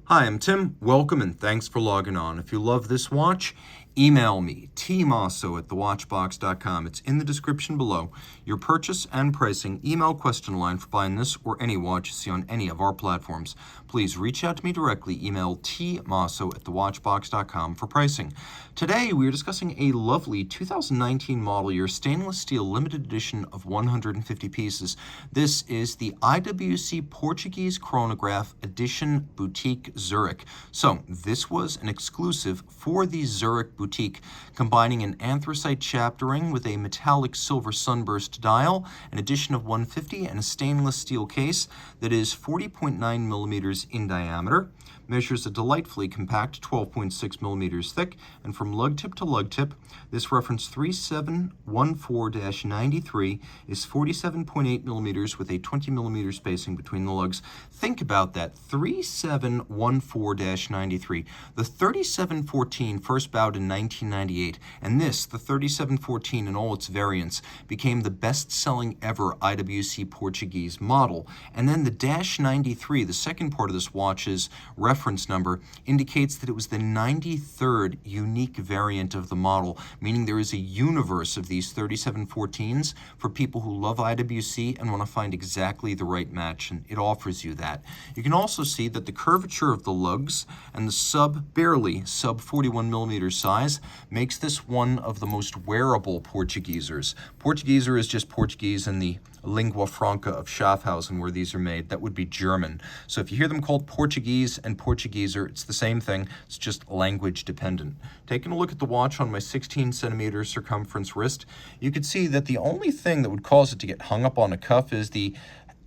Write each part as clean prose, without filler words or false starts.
Hi, I'm Tim. Welcome and thanks for logging on. If you love this watch, email me, tmosso@thewatchbox.com. It's in the description below. Your purchase and pricing email question line for buying this or any watch you see on any of our platforms. Please reach out to me directly. Email tmosso@thewatchbox.com for pricing. Today, we are discussing a lovely 2019 model year stainless steel limited edition of 150 pieces. This is the IWC Portugieser Chronograph Edition Boutique Zürich. So this was an exclusive for the Zürich Boutique, combining an anthracite chaptering with a metallic silver sunburst dial, an edition of 150, and a stainless steel case that is 40.9 millimeters in diameter, measures a delightfully compact 12.6 millimeters thick, and from lug tip to lug tip, this reference 3714-93 is 47.8 millimeters with a 20 millimeter spacing between the lugs. Think about that, 3714-93. The 3714 first bowed in 1998, and this, the 3714 in all its variants, became the best-selling ever IWC Portuguese model. And then the -93, the second part of this watch's reference number, indicates that it was the 93rd unique variant of the model, meaning there is a universe of these 3714s for people who love IWC and want to find exactly the right match, and it offers you that. You can also see that the curvature of the lugs and the barely sub 41 millimeter size makes this one of the most wearable Portugiesers. Portugieser is just Portuguese in the lingua franca of Schaffhausen, where these are made. That would be German. So if you hear them called Portuguese and Portugieser, it's the same thing. It's just language dependent. Taking a look at the watch on my 16 centimeter circumference wrist, you can see that the only thing that would cause it to get hung up on a cuff is the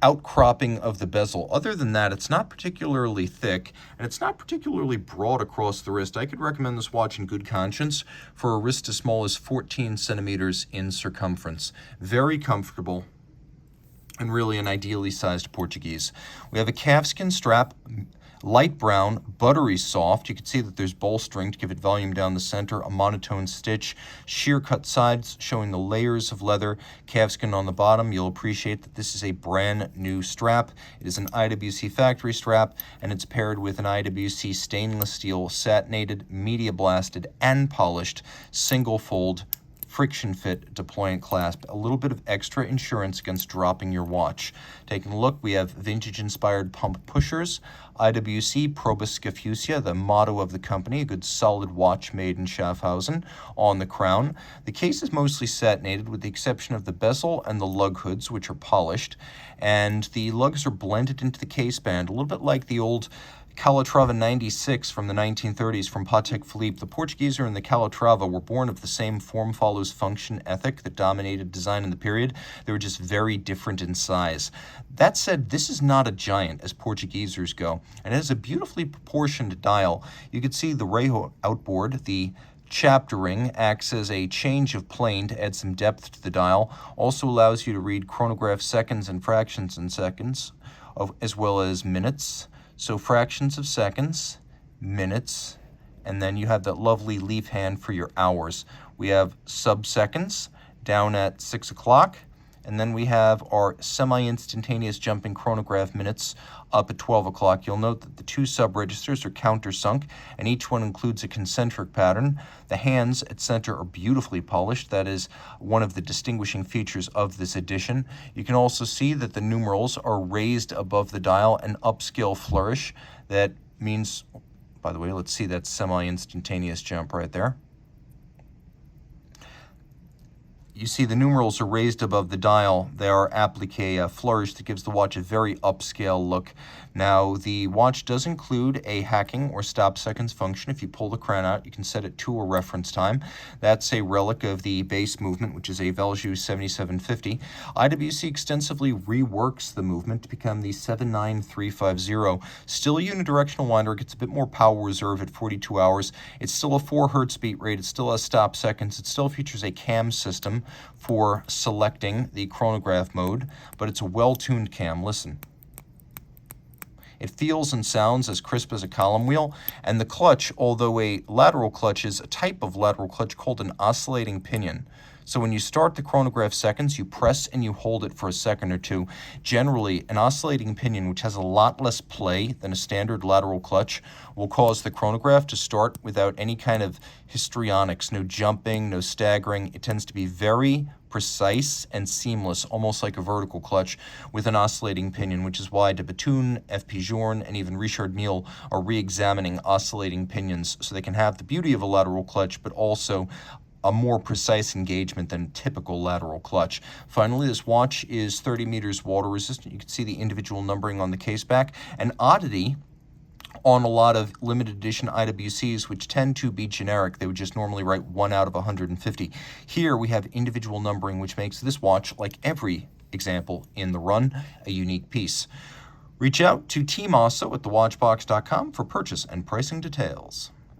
outcropping of the bezel. Other than that, it's not particularly thick, and it's not particularly broad across the wrist. I could recommend this watch in good conscience for a wrist as small as 14 centimeters in circumference. Very comfortable, and really an ideally sized Portuguese. We have a calfskin strap, light brown, buttery soft. You can see that there's bolstering to give it volume down the center, a monotone stitch, sheer cut sides showing the layers of leather, calfskin on the bottom. You'll appreciate that this is a brand new strap. It is an IWC factory strap, and it's paired with an IWC stainless steel satinated, media blasted, and polished single fold friction fit deployant clasp, a little bit of extra insurance against dropping your watch. Taking a look, we have vintage inspired pump pushers, IWC Probus Scafusia, the motto of the company, a good solid watch made in Schaffhausen, on the crown. The case is mostly satinated with the exception of the bezel and the lug hoods, which are polished, and the lugs are blended into the case band, a little bit like the old Calatrava 96 from the 1930s from Patek Philippe. The Portugieser and the Calatrava were born of the same form follows function ethic that dominated design in the period. They were just very different in size. That said, this is not a giant as Portugiesers go, and it has a beautifully proportioned dial. You can see the Rejo outboard, the chaptering acts as a change of plane to add some depth to the dial. Also allows you to read chronograph seconds and fractions in seconds, as well as minutes. So fractions of seconds, minutes, and then you have that lovely leaf hand for your hours. We have sub-seconds down at 6 o'clock, and then we have our semi-instantaneous jumping chronograph minutes up at 12 o'clock. You'll note that the two sub-registers are countersunk, and each one includes a concentric pattern. The hands at center are beautifully polished. That is one of the distinguishing features of this edition. You can also see that the numerals are raised above the dial, an upscale flourish. That means, by the way, let's see that semi-instantaneous jump right there. You see the numerals are raised above the dial. They are applique a flourish that gives the watch a very upscale look. Now, the watch does include a hacking or stop seconds function. If you pull the crown out, you can set it to a reference time. That's a relic of the base movement, which is a Valjoux 7750. IWC extensively reworks the movement to become the 79350. Still a unidirectional winder, gets a bit more power reserve at 42 hours. It's still a 4 Hz beat rate. It still has stop seconds. It still features a cam system for selecting the chronograph mode, but it's a well-tuned cam. Listen. It feels and sounds as crisp as a column wheel, and the clutch, although a lateral clutch, is a type of lateral clutch called an oscillating pinion. So when you start the chronograph seconds, you press and you hold it for a second or two. Generally, an oscillating pinion, which has a lot less play than a standard lateral clutch, will cause the chronograph to start without any kind of histrionics, no jumping, no staggering. It tends to be very precise and seamless, almost like a vertical clutch with an oscillating pinion, which is why de Bethune, F.P. Journe, and even Richard Mille are re-examining oscillating pinions so they can have the beauty of a lateral clutch, but also a more precise engagement than typical lateral clutch. Finally, this watch is 30 meters water resistant. You can see the individual numbering on the case back. An oddity on a lot of limited edition IWCs, which tend to be generic, they would just normally write 1 out of 150. Here we have individual numbering, which makes this watch, like every example in the run, a unique piece. Reach out to Team Mosso at thewatchbox.com for purchase and pricing details.